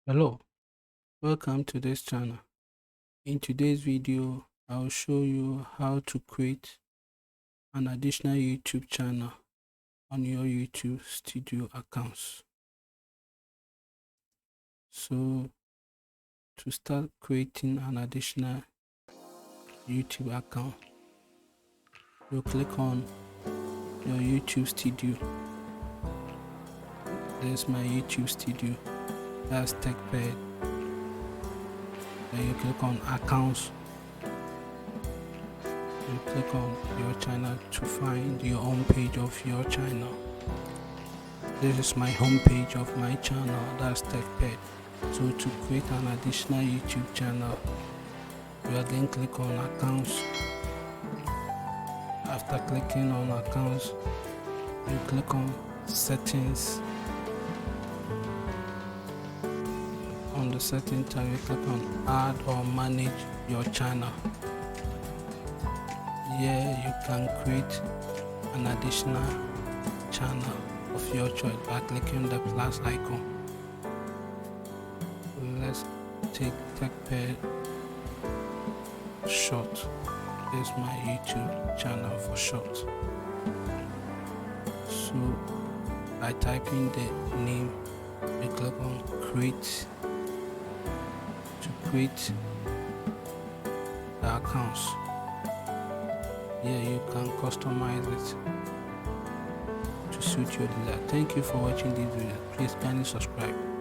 Hello, welcome to this channel. In today's video, I'll show you how to create an additional YouTube channel on your YouTube Studio accounts. So, to start creating an additional YouTube account, you'll click on your YouTube Studio. There's my YouTube Studio. That's Techped. Then you click on Accounts. You click on your channel to find your home page of your channel. This is my home page of my channel. That's Techped. So to create an additional YouTube channel, you again click on Accounts. After clicking on Accounts, you click on Settings. On the setting tab, you click on Add or Manage your channel. Here you can create an additional channel of your choice by clicking the plus icon. Let's take Techped Short. This is my YouTube channel for short. So by typing the name, you click on Create to create the accounts. Here you can customize it to suit your desire. Thank you for watching this video. Please kindly subscribe.